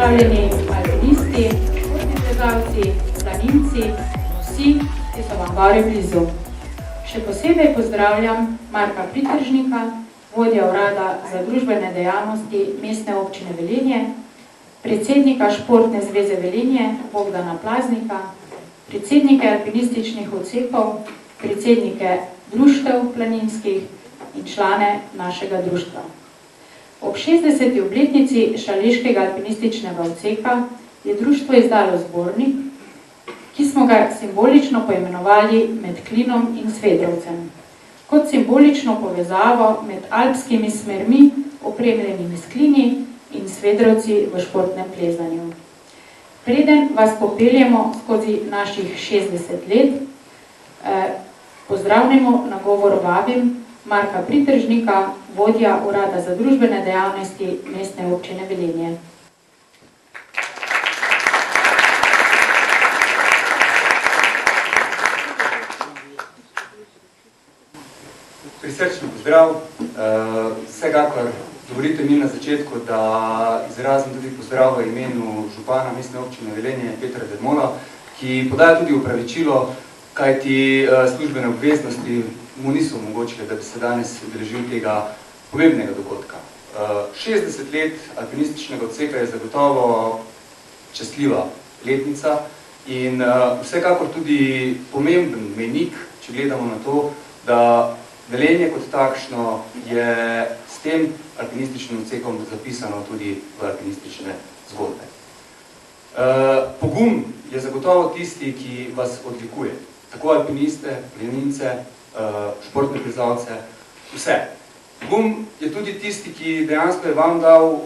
pozdravljeni alpinisti, vodni plezalci, planinci, vsi, ki so vam gori blizu. Še posebej pozdravljam Marka Pritržnika, vodja urada za družbene dejavnosti Mestne občine Velenje, predsednika Športne zveze Velenje Bogdana Plaznika, predsednike alpinističnih odsekov, predsednike društev planinskih in člane našega društva. Ob 60. obletnici Šaleškega alpinističnega odseka je društvo izdalo zbornik, ki smo ga simbolično poimenovali Med Klinom in Svedrovcem, kot simbolično povezavo med alpskimi smermi, opremljenimi s klini, in Svedrovci v športnem plezanju. Preden vas popeljemo skozi naših 60 let, pozdravljamo, na govor vabim Marka Pritržnika, vodja urada za družbene dejavnosti Mestne občine Velenje. Prisrčen pozdrav. Vsekakor dovolite mi na začetku, da izrazim tudi pozdrav v imenu župana Mestne občine Velenje Petra Dermola, ki podaja tudi opravičilo, kajti službene obveznosti mu niso omogočile, da bi se danes udeležil tega pomembnega dogodka. 60 let alpinističnega odseka je zagotovo časljiva letnica in vsekakor tudi pomemben mejnik, če gledamo na to, da Velenje kot takšno je s tem alpinističnim odsekom zapisano tudi v alpinistične zgodbe. Pogum je zagotovo tisti, ki vas odlikuje. Tako alpiniste, planince, športne plezalce, vse. Pogum je tudi tisti, ki dejansko je vam dal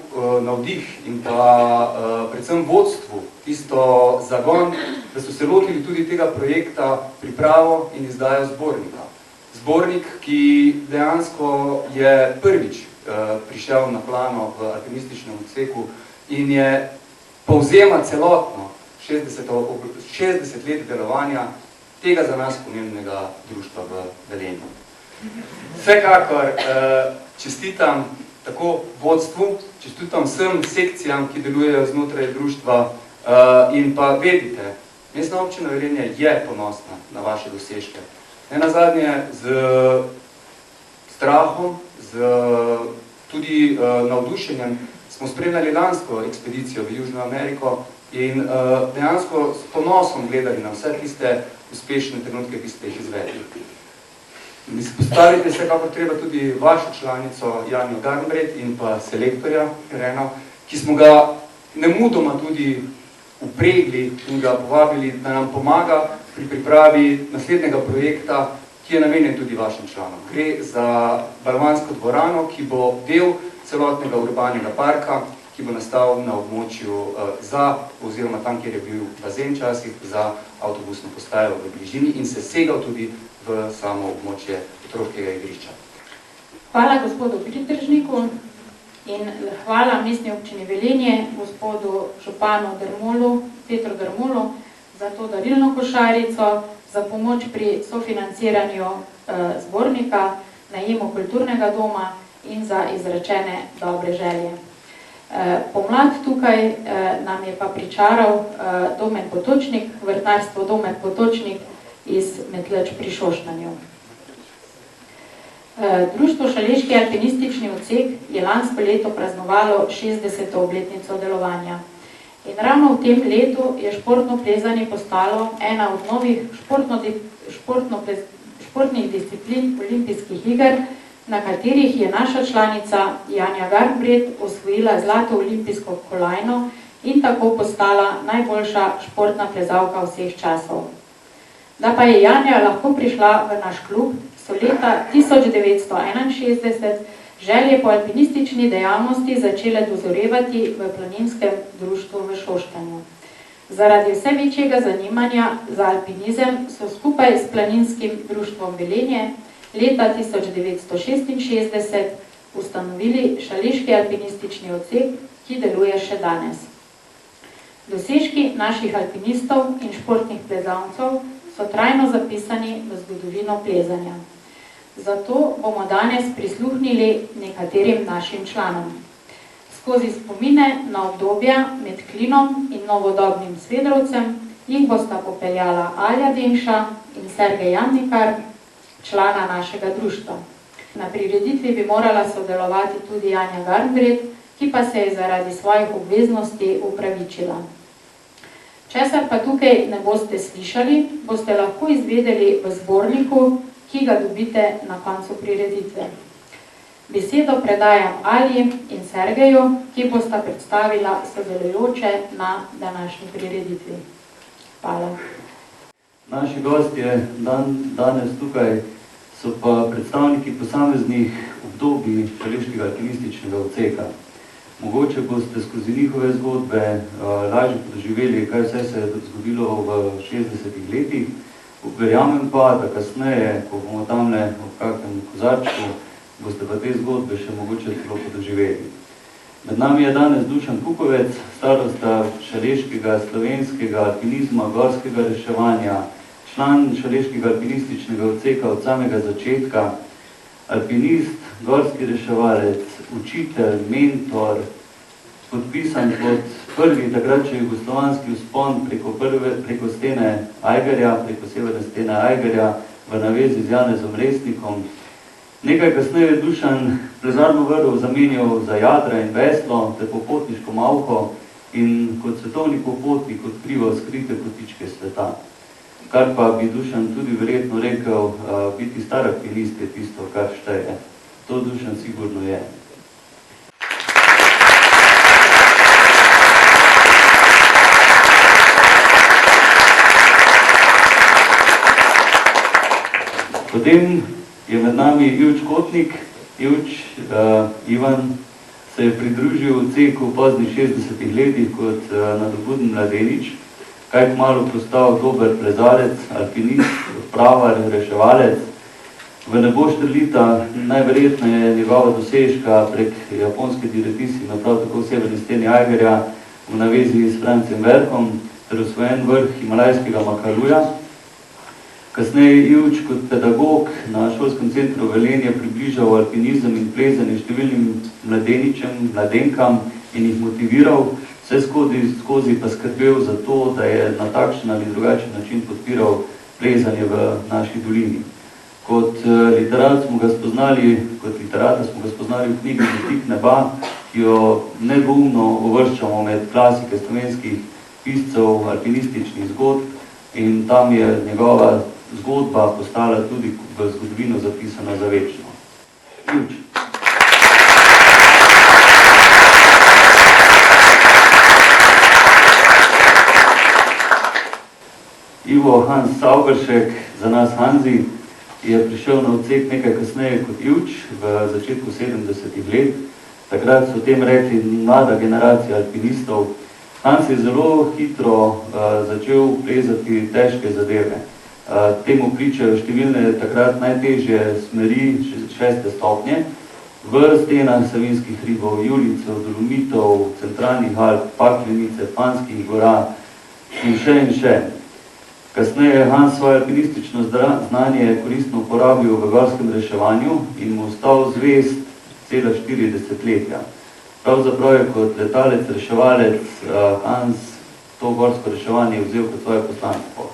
navdih in pa predvsem vodstvu tisto zagon, da so se lotili tudi tega projekta pripravo in izdajo zbornika. Zbornik, ki dejansko je prvič prišel na plano v alpinističnem odseku in je povzema celotno 60 let delovanja tega za nas pomembnega društva v Velenju. Vsekakor čestitam tako vodstvu, čestitam vsem sekcijam, ki delujejo znotraj društva in pa vedite, Mestna občina Velenje je ponosna na vaše dosežke. Nenazadnje z strahom, z tudi navdušenjem smo spremljali lansko ekspedicijo v Južno Ameriko in dejansko s ponosom gledali na vse tiste uspešne trenutke, ki ste jih izvedli. Izpostavite se, kako treba tudi vašo članico Janjo Garnbret in pa selektorja Rena, ki smo ga nemudoma tudi upregli in ga povabili, da nam pomaga pri pripravi naslednjega projekta, ki je namenjen tudi vašim članom. Gre za balvansko dvorano, ki bo del celotnega urbanega parka, ki bo nastal na območju oziroma tam, kjer je bil bazen časih, za avtobusno postajo v bližini in se segal tudi v samo območje otroškega igrišča. Hvala gospodu Pritržniku in hvala Mestni občini Velenje, gospodu županu Dermolu, Petru Dermolu, za to darilno košarico, za pomoč pri sofinanciranju zbornika, najemu kulturnega doma in za izrečene dobre želje. Pomlad tukaj nam je pa pričaral Domen Potočnik, vrtnarstvo Domen Potočnik iz Metleč pri Šoštanju. Društvo Šaleški alpinistični odsek je lansko leto praznovalo 60. obletnico delovanja. In ravno v tem letu je športno plezanje postalo ena od novih športnih disciplin olimpijskih iger, na katerih je naša članica Janja Garnbret osvojila zlato olimpijsko kolajno in tako postala najboljša športna plezalka vseh časov. Da pa je Janja lahko prišla v naš klub, so leta 1961 želje po alpinistični dejavnosti začele dozorevati v planinskem društvu v Šoštanju. Zaradi vse večjega zanimanja za alpinizem so skupaj s planinskim društvom Velenje leta 1966 ustanovili Šaleški alpinistični odsek, ki deluje še danes. Dosežki naših alpinistov in športnih plezalcev so trajno zapisani v zgodovino plezanja. Zato bomo danes prisluhnili nekaterim našim članom. Skozi spomine na obdobja med Klinom in novodobnim Svedrovcem jih bosta popeljala Alja Demša in Sergej Jamnikar, člana našega društva. Na prireditvi bi morala sodelovati tudi Janja Garnbret, ki pa se je zaradi svojih obveznosti upravičila. Česar pa tukaj ne boste slišali, boste lahko izvedeli v zborniku, ki ga dobite na koncu prireditve. Besedo predajam Alji in Sergeju, ki bosta predstavila sodelujoče na današnji prireditvi. Hvala. Naši gostje danes tukaj so pa predstavniki posameznih obdobij šaleškega alpinističnega odseka. Mogoče boste skozi njihove zgodbe lažje doživeli, kaj vse se je zgodilo v 60-ih letih. Verjamem pa, da kasneje, ko bomo tamle v kakšnem kozarčku, boste pa te zgodbe še mogoče celo podoživeli. Med nami je danes Dušan Kukovec, starosta šaleškega slovenskega alpinizma, gorskega reševanja, član šaleškega alpinističnega odseka od samega začetka, alpinist, gorski reševalec, učitelj, mentor, podpisan kot prvi takrat še jugoslovanski vzpon preko stene Ajgarja, preko severne stene Ajgarja v navezi z Janezom Resnikom. Nekaj kasneje je Dušan plezarno vrv zamenjal za jadra in veslo ter popotniško malho in kot svetovni popotnik odkrival skrite kotičke sveta. Kar pa bi Dušan tudi verjetno rekel, biti star alpinist je tisto, kar šteje. To Dušan sigurno je. Potem je med nami Ivč Kotnik. Ivan se je pridružil odseku v poznih 60-ih letih kot nadobuden mladenič, kaj kmalu postal dober plezalec, alpinist, odpravar, reševalec. V nebo štrlita najverjetneje njegova dosežka prek japonske diretisime, prav tako v severni steni Ajgarja v navezi s Francijem Verkom ter osvojen vrh himalajskega Makaluja. Kasneje Ivč kot pedagog na šolskem centru Velenje približal alpinizem in plezanje številnim mladeničem, mladenkam in jih motiviral, vse skozi pa skrbel za to, da je na takšen ali drugačen način podpiral plezanje v naši dolini. Kot literata smo ga spoznali v knjigi Dotik neba, ki jo nedvoumno uvrščamo med klasike slovenskih piscev alpinističnih zgodb in tam je njegova zgodba postala tudi v zgodovino zapisana za večno. Ivč. Ivo Hans Sauberšek, za nas Hanzi, je prišel na odsek nekaj kasneje kot Ivč v začetku 70-ih let. Takrat so tem rekli mlada generacija alpinistov. Hans je zelo hitro začel plezati težke zadeve. Temu pričajo številne takrat najtežje smeri 6. stopnje v stenah Savinjskih hribov, Julicev, Dolomitov, centralnih Alp, Paklenice, Panskih gora in še. Kasneje je Hans svoje alpinistično znanje koristno uporabil v gorskem reševanju in mu ostal zvest cela 4 desetletja. Pravzaprav je kot letalec, reševalec Hans to gorsko reševanje vzel kot svoje poslanstvo.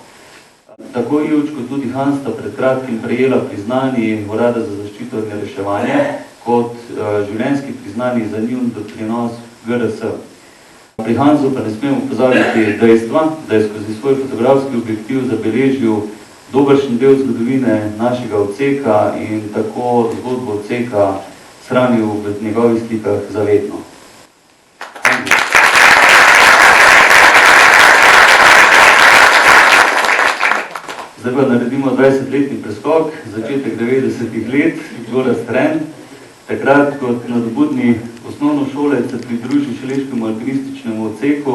Tako Ivč kot tudi Hans sta pred kratkim prejela priznanji Urada za zaščito in reševanje kot življenjski priznanji za njun doprinos GRS. Pri Hansu pa ne smemo pozabiti dejstva, da je skozi svoj fotografski objektiv zabeležil dobršen del zgodovine našega odseka in tako zgodbo odseka shranil v njegovih slikah zavedno. Zdaj pa naredimo 20-letni preskok, začetek 90-ih let, Gorazd Hren. Takrat kot nadobudni osnovnošolec se pridruži šaleškemu alpinističnemu odseku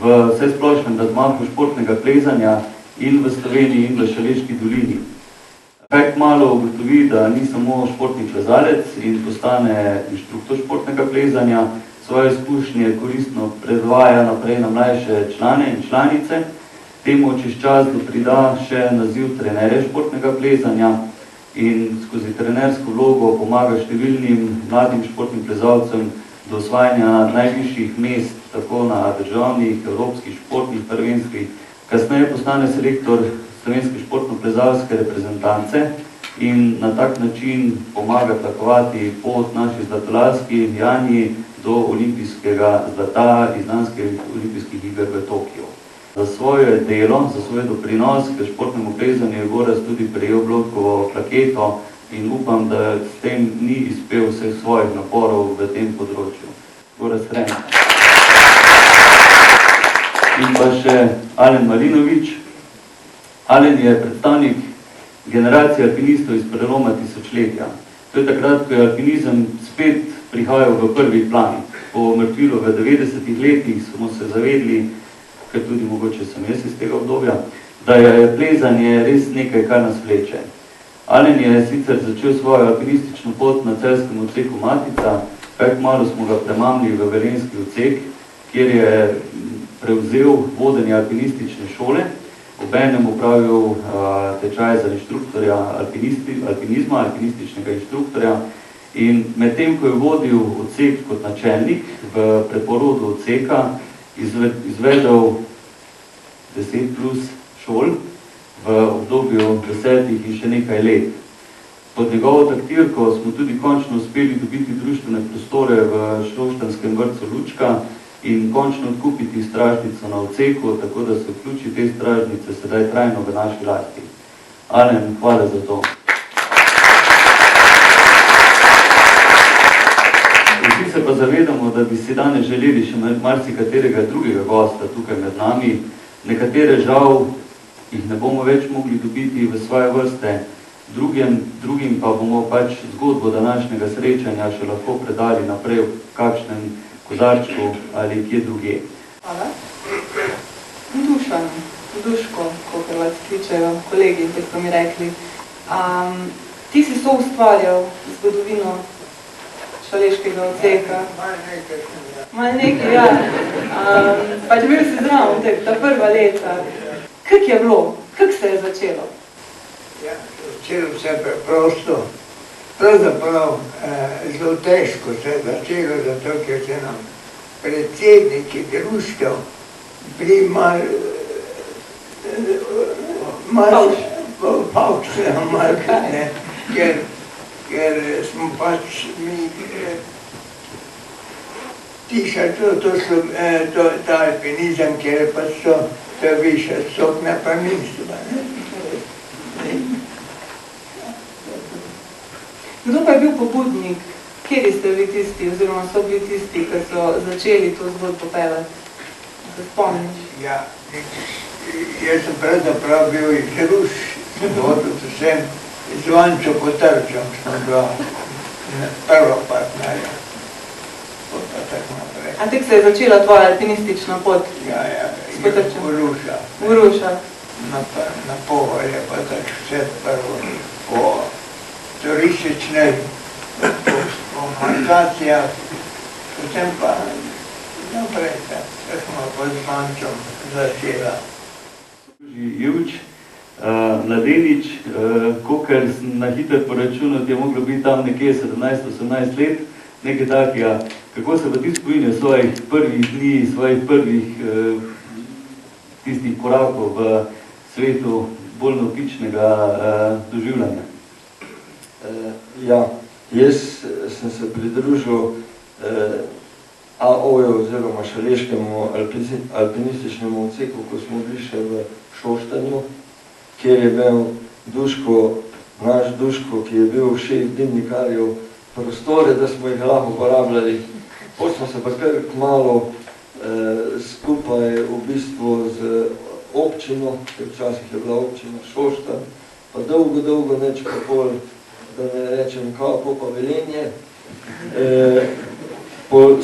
v vsesplošnem razmahu športnega plezanja in v Sloveniji in v Šaleški dolini. Kaj kmalu ugotovi, da ni samo športni plezalec in postane inštruktor športnega plezanja, svoje izkušnje koristno predvaja naprej na mlajše člane in članice. Temu čez čas doprida še naziv trenerja športnega plezanja in skozi trenersko vlogo pomaga številnim mladim športnim plezalcem do osvajanja najvišjih mest, tako na državnih, evropskih, športnih prvenstvih. Kasneje postane selektor slovenske športno-plezalske reprezentance in na tak način pomaga tlakovati pot naši zlatolarski Janji do olimpijskega zlata iz lanskih olimpijskih iger v Tokiu. Za svoje delo, za svoj doprinos k športnemu plezanju je Gorazd tudi prejel Bloudkovo plaketo in upam, da s tem ni izpel vseh svojih naporov v tem področju. Gorazd Hren. In pa še Alen Marinović. Alen je predstavnik generacije alpinistov iz preloma tisočletja. To je takrat, ko je alpinizem spet prihajal v prvi plan. Po mrtvilu v 90-ih letih smo se zavedli, ker tudi mogoče sem jaz iz tega obdobja, da je plezanje res nekaj, kar nas vleče. Alen je sicer začel svojo alpinistično pot na celjskem odseku Matica, kaj kmalu smo ga premamili v velenjski odsek, kjer je prevzel vodenje alpinistične šole, obenem upravil tečaj za inštruktorja alpinizma, alpinističnega inštruktorja, in medtem, ko je vodil odsek kot načelnik v preporodu odseka, izvedel 10 plus šol v obdobju 10 in še nekaj let. Pod njegovo taktirko smo tudi končno uspeli dobiti društvene prostore v šoštanskem vrtcu Lučka in končno odkupiti stražnico na odseku, tako da so ključi te stražnice sedaj trajno v naši lasti. Alen, hvala za to. Vsi se pa zavedamo, da bi si danes želeli še marsikaterega drugega gosta tukaj med nami. Nekatere žal jih ne bomo več mogli dobiti v svoje vrste, drugim pa bomo pač zgodbo današnjega srečanja še lahko predali naprej v kakšnem kozarčku ali kje druge. Hvala. Dušan, Duško, kot vas kličejo kolegi, kot so mi rekli. Ti si soustvarjal zgodovino šaleškega odseka. Malo nekaj, ja. Pač bil si zraven ta prva leta. Kak je bilo? Kak se je začelo? Ja, začelo se preprosto. Pravzaprav zelo težko se je začelo, zato ker se nam predsedniki društev bili ker smo pač mi tišali ta alpinizem, ker je pač to više stopnja planinstva. Kdo pa je bil pobudnik? Kjeri ste bili tisti, oziroma so bili tisti, ki so začeli to zgodbo pelati? Se spomniš? Ja, jaz sem pravzaprav bil iz Ruš, vodil sem z Vančo Kotarčom, smo bila prva partnerja. Pa tako naprej. A tek se je začela tvoja alpinistična pot? Ja, v Ruša. V Ruša. Na Poholje, pa tako vse prvo po turističnej, po markacijah, potem pa naprej, tako smo pa z Vančom začela. Ivč, mladenič, kolikor na hitro poračunal, ti je moglo biti tam nekje 17-18 let, nekaj takega. Kako se pa ti spomine svojih prvih dni, svojih prvih tistih korakov v svetu bolj navpičnega doživljanja? Ja, jaz sem se pridružil AO-ju oziroma šaleškemu alpinističnemu odseku, ko smo bili še v Šoštanju, kjer je bil Duško, naš Duško, ki je bil šef dimnikarjev, prostore, da smo jih lahko uporabljali. Potem smo se pa kar kmalu skupaj v bistvu z občino, ker včasih je bila občina Šoštanj, pa dolgo neč pa pol, da ne rečem kako, pa Velenje.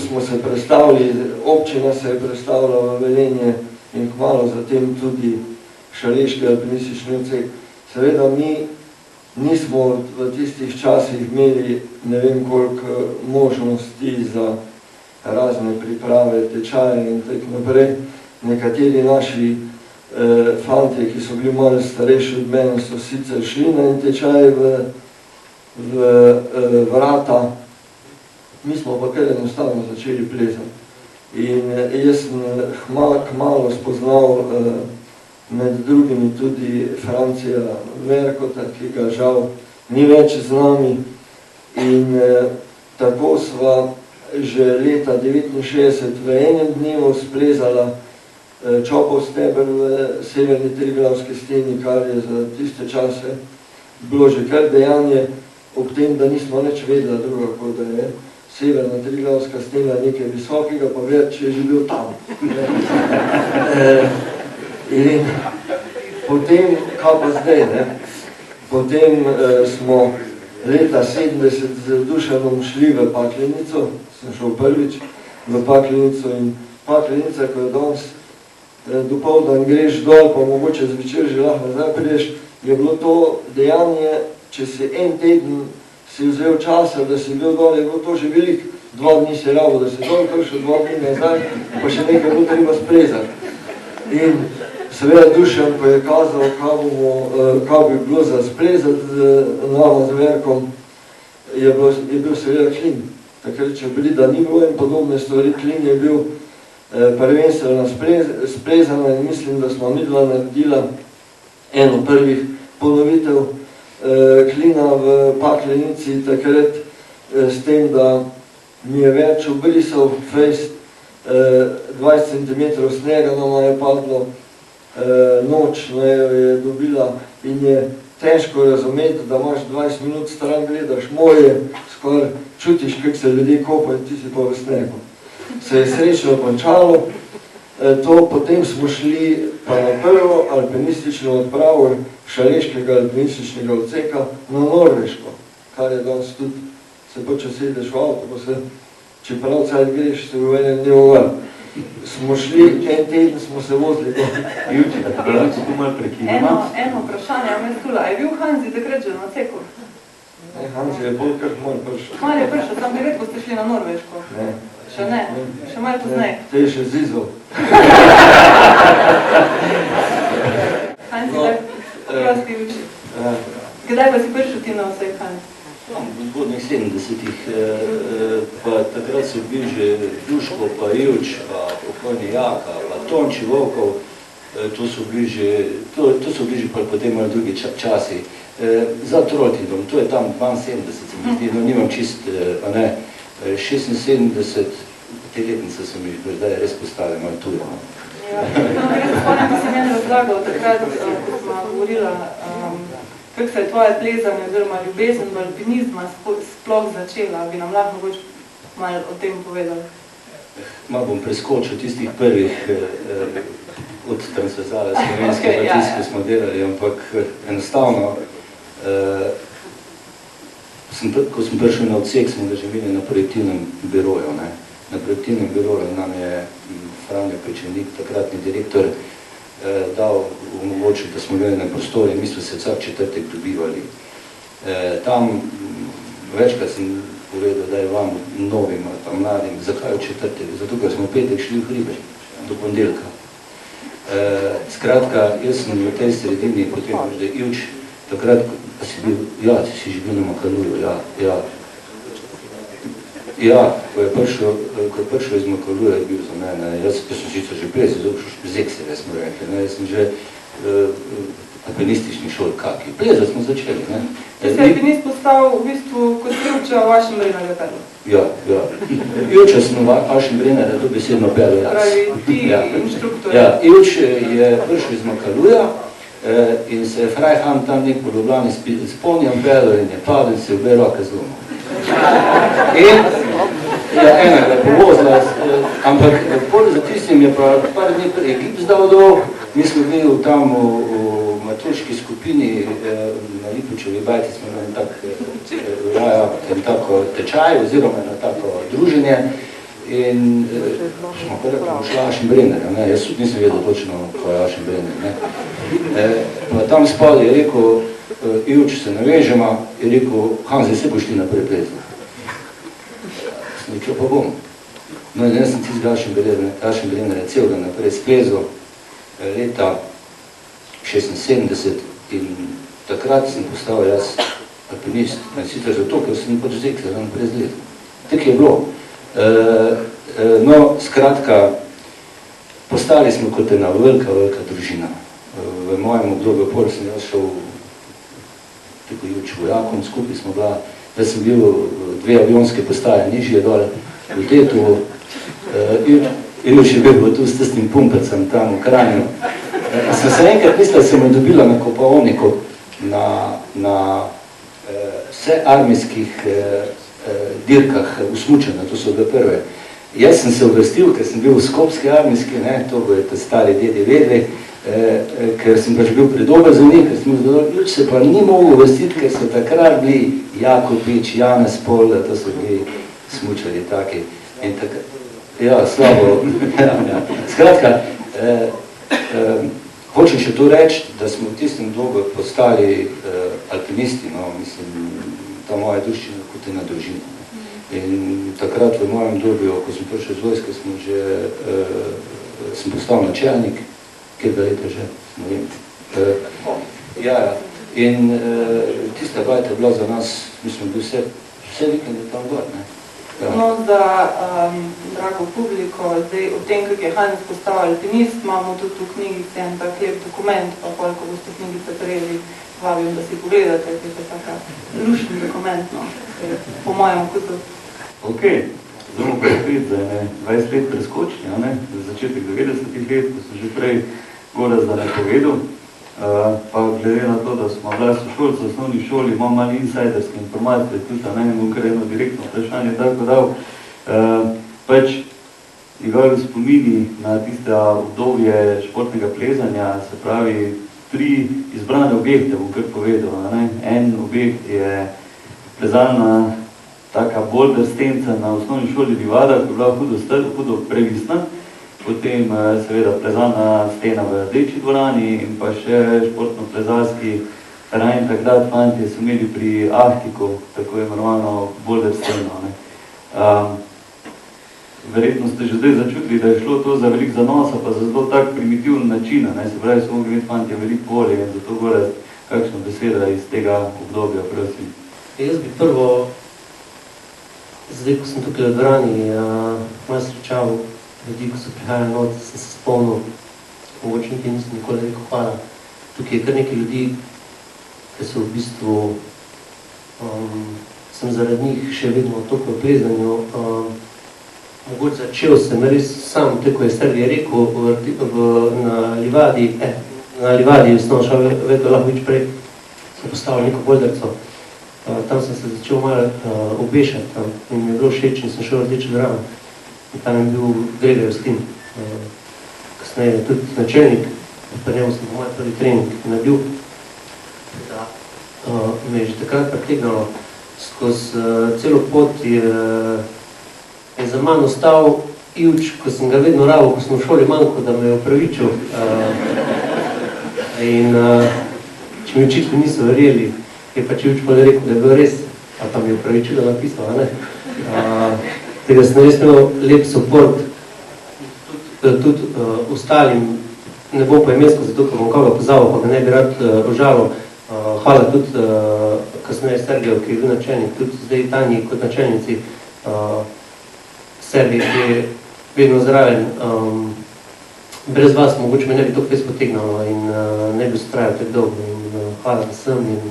Smo se predstavili, občina se je predstavila v Velenje in kmalu zatem tudi šaleški alpinistični odsek. Seveda mi nismo v tistih časih imeli ne vem koliko možnosti za razne priprave, tečaje in tako naprej. Nekateri naši fantje, ki so bili malo starejši od mene, so sicer šli na en tečaj v Vrata, mi smo pa kar enostavno začeli plezati. In jaz sem kmalu spoznal med drugimi tudi Francija Verkota, ki ga žal ni več z nami. In tako sva že leta 1969 v enem dnevu splezala Čopov stebr v severni Triglavski steni, kar je za tiste čase bilo že kar dejanje, ob tem, da nismo nič vedela druga, kot da je severna Triglavska stena nekaj visokega, pa več je že bil tam. In potem, kaj pa zdaj, ne? Potem smo leta 70 z Dušanom šli v Paklenico, sem šel prvič v Paklenico in Paklenica, ko je danes dopoldan greš dol, pa mogoče zvečer že lahko nazaj prideš, je bilo to dejanje, če si en teden si vzel časa, da si bil dol, je bilo to že veliko. 2 dni si rabo, da si dol prišel, 2 dni nazaj, pa še nekaj bilo treba splezati. In seveda Dušan, ko je kazal, kaj bi bilo za splezati z nama z Verkom, je bil seveda Klin. Takrat, če bili, da ni bilo in podobne stvari, Klin je bil prvenstveno splezana in mislim, da smo midva naredila eno prvih ponovitev Klina v Paklenici takrat s tem, da mi je več obrisal fejst 20 cm snega, nama je padlo noč, jo je dobila in je težko razumeti, da imaš 20 minut stran, gledaš moje, skoraj čutiš, kako se ljudje kopajo, ti si pa v snegu. Se je srečno končalo, potem smo šli pa na prvo alpinistično odpravo Šaleškega alpinističnega odseka na Norveško, kar je danes tudi, se pa če sedeš v avto, pa se, če prav cajt greš, se v enem dnevu ven. Smo šli, en teden smo se vozili. Juči, da bi lahko tu malo prekinila. Eno vprašanje, me stula, je bil Hanzi takrat že na odseku? Ne, Hanzi je bolj kar malo prišel. Malo je prišel, tam bi redko ste šli na Norveško. Ne. Še ne? Še malo poznej? Te je še zizal. Hanzi, prosti uči. Kdaj pa si prišel ti na vsej Hanzi? V zgodnih 70-ih, pa takrat so bili že Duško, pa Ivč, pa pokojni Jaka, pa Tonči Volkov, to so bili že potem malo drugi časi. Za Troltindom, to je tam 72, se mi zdi, no nimam čist, a ne, 76, te letnice so mi zdaj res postale malo tuje. Ja, res spomnim, da si meni razlagal takrat, ko smo govorila, kako se je tvoje plezanje oziroma ljubezen v alpinizma sploh začela, bi nam lahko mogoče malo o tem povedali. Malo bom preskočil tistih prvih od transverzale slovenske partijske, ko smo delali, ampak enostavno, ko sem prišel na odsek, smo ga že imeli na projektivnem biroju. Na projektivnem biroju nam je Franjo Pečenik, takratni direktor, dal omogočiti, da smo imeli na prostore in mi smo se vsak četrtek dobivali. Tam večkrat sem povedal, da je vam novim ali pa mladim, zakaj v četrtek? Zato, ker smo v petek šli v hribe do ponedeljka. Skratka, jaz sem v tej sredini, potem da je Ivč, takrat, pa si bil, ja, si že bil na Makaluju, ja, ko je prišel iz Makaluja, je bil za mene, jaz sem sicer že prej, z Eksere smo rekli, jaz sem že alpinistični šol kaki. Plezati smo začeli, ne. Ti si alpinist postal v bistvu kot Ivča v vašem Brennerju perlu. Ja. Ivča sem v vašem Brennerju dobesedno perlu jaz. Pravi, ti inštruktor. Ja, Ivč je prišel iz Makaluja in se je Frajhan tam nek po Ljubljani spomnil perlu in je padel in se obe roke zlomil. In enega povozila, ampak za tistim je pa par dni ekiп zdal dol, mi smo bili tam v maturški skupini na Lipučevi bajti, smo imeli tako tečaj oziroma na tako druženje in smo pa rekli, boš Ašen Brenner, jaz tudi nisem vedel točno, ko je Ašen Brenner. Pa tam spali je rekel, Ivč se navežema, je rekel, Hanzi, se boš ti naprej plezal. Sem rekel, pa bom. No in jaz sem tistega Ašen Brennerja celega naprej splezal leta 76 in takrat sem postal jaz alpinist. In sicer zato, ker sem pač z Eksera naprej zlezel. tako je bilo. No, skratka, postali smo kot ena velika družina. V mojem obdobju pol sem jaz šel tako juč vojakom, skupaj smo bila, da sem bil 2 avionske postaje nižje dol v Tetovu, Iluš je bil tu s tistim pumpecem tam v Kranju. Sem se enkrat mislila, da sem jo dobila na kopalniku na vse armijskih dirkah usmučena, to so bile prve. Jaz sem se uvrstil, ker sem bil v Skopski armijski, to bojo te stari dedi vedeli, ker sem pač bil predober za njih, ker sem bil Iluč se pa ni mogel uvrstiti, ker so takrat bili Jakobič, Janez Polda, to so bili smučari taki. In takrat, ja, slabo. Skratka, hočem še to reči, da smo v tistem dobu postali alpinisti, no, mislim, ta moja druščina kot ena družina. In takrat v mojem dobju, ko sem prišel z vojske, sem postal načelnik, kjer ga leta že, ne vem. In tista bajta je bila za nas, mislim, bil vse vikende tam gor, ne. No, za drago publiko, zdaj o tem, kako je Hans postal alpinist, imamo tudi v knjigici en tak lep dokument, pa koliko boste knjigice prejeli, vabim, da si pogledate, ker je taka lušni dokument, no, po mojem okusu. Ok, zdaj bomo pa spet za 20 let preskočili, za začetek 90-ih let, ko sem že prej Gorazd da ne povedal, pa glede na to, da smo bila sošolci v osnovni šoli, imam malo insajderske informacije, tudi ne bom kar eno direktno vprašanje tako dal, pač njegovi spomini na tiste obdobje športnega plezanja, se pravi 3 izbrane objekte, bom kar povedal. En objekt je plezalna taka boulder stenca na osnovni šoli Livada, ki je bila hudo previsna, potem seveda plezalna stena v Rdeči dvorani in pa še športno-plezalski terajn. Takrat fantje so imeli pri Ahtiku tako imenovano boulder steno. Verjetno ste že zdaj začutili, da je šlo to za veliko zanosa, pa za zelo tak primitivn način, se pravi, so mogli imeti fantje veliko volje in zato gore kakšna beseda iz tega obdobja, prosim. Jaz bi prvo, zdaj ko sem tukaj v dvorani, malo srečaval ljudi, ko so prihajali not, sem se spomnil, mogoče nekaj nisem nikoli rekel hvala. Tukaj je kar nekaj ljudi, ki so v bistvu, sem zaradi njih še vedno toliko v plezanju. Mogoče začel sem res sam, tako je Sergej rekel, na Livadi, osnovno šel vedno lahko več prej, sem postavil neko boulderco. Tam sem se začel malo obešati tam in mi je bilo všeč in sem šel v Rdečo dvorano. In tam je bil Gregor Justin, kasneje tudi načelnik, pa njemu sem po moj prvi trening naredil. Da me je že takrat pritegnalo, skozi celo pot je za mano ostal Ivč, ko sem ga vedno rabil, ko sem v šoli manjko, da me je opravičil. In če mi učitelji niso verjeli, je pač Ivč pa rekel, da je bil res, a pa mi je opravičil, da napisal, a ne? Tega sem res imel lep support, tudi ostalim, ne bom pa imensko, zato ker bom koga pozaval, pa ga ne bi rad užalil. Hvala tudi kasneje Sergeju, ki je bil načelnik, tudi zdaj Tanji kot načelnici, Sergej, ki je vedno zraven. Brez vas mogoče me ne bi to fest potegnalo in ne bi ustrajal tako dolgo. In hvala vsem in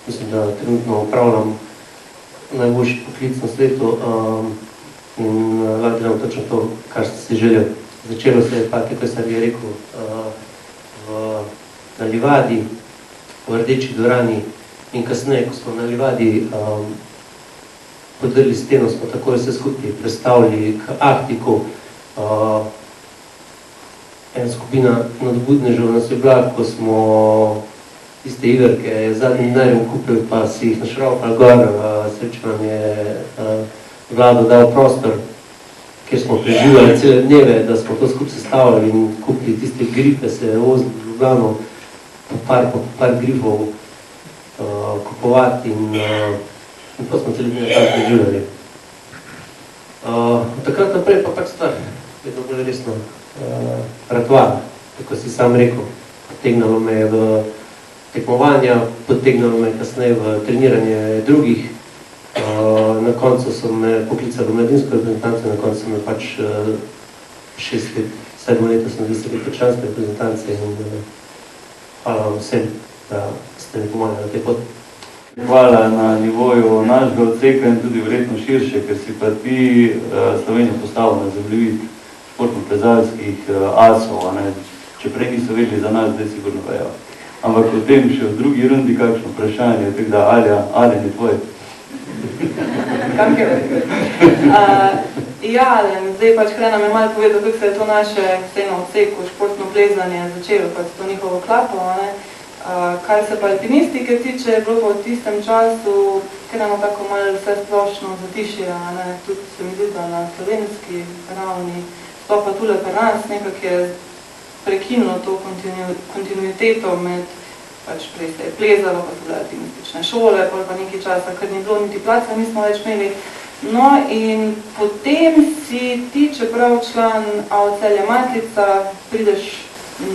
mislim, da trenutno upravljam najboljši poklic na svetu in lahko delam točno to, kar sem si želel. Začelo se je pa, tako je Sergej rekel, na Livadi, v Rdeči dvorani in kasneje, ko smo na Livadi podrli steno, smo takoj vse skupaj predstavili k Ahtiku. Ena skupina nadobudnežev nas je bila, ko smo tiste iverke zadnjim denarjem kupili, pa si jih našraufali gor. Srečno nam je Vlado dal prostor, kjer smo preživljali cele dneve, da smo to skupaj sestavljali in kupili tiste gripe, se vozili v Ljubljano, par grifov kupovati in to smo cele dneve tam preživljali. Takrat naprej pa pač stvar, vedno bolj resno, ratvar, tako si sam rekel, potegnalo me je v tekmovanja, potegnalo me kasneje v treniranje drugih. Na na koncu so me poklicali v mladinsko reprezentanco, na koncu so me pač 6 let, 7 leta sem bil sekretar članske reprezentance in hvala vam vsem, da ste mi pomagali na tej poti. Hvala na nivoju našega odseka in tudi verjetno širše, ker si pa ti Slovenijo postavil na zemljevid športno-plezalskih asov, če prej niso vedeli za nas, zdaj sigurno vejo. Ampak potem še v drugi rundi kakšno vprašanje, tako da Alen je tvoj. Ja, Alen, zdaj pač Hrena me malo povedal, kako se je to naše vseeno odseku, športno plezanje začelo, pač to njihovo klapo, Kar se pa alpinistike tiče, je bilo v tistem času Hrena tako malo vse splošno zatišje, tudi se mi zdi, da na slovenski ravni, sploh pa tule pri nas nekako je prekinilo to kontinuiteto med, pač prej se je plezalo, pa so bile alpinistične šole, pa nekaj časa, ker ni bilo niti placa, nismo več imeli. No in potem si ti, čeprav član AOC-ja Matica, prideš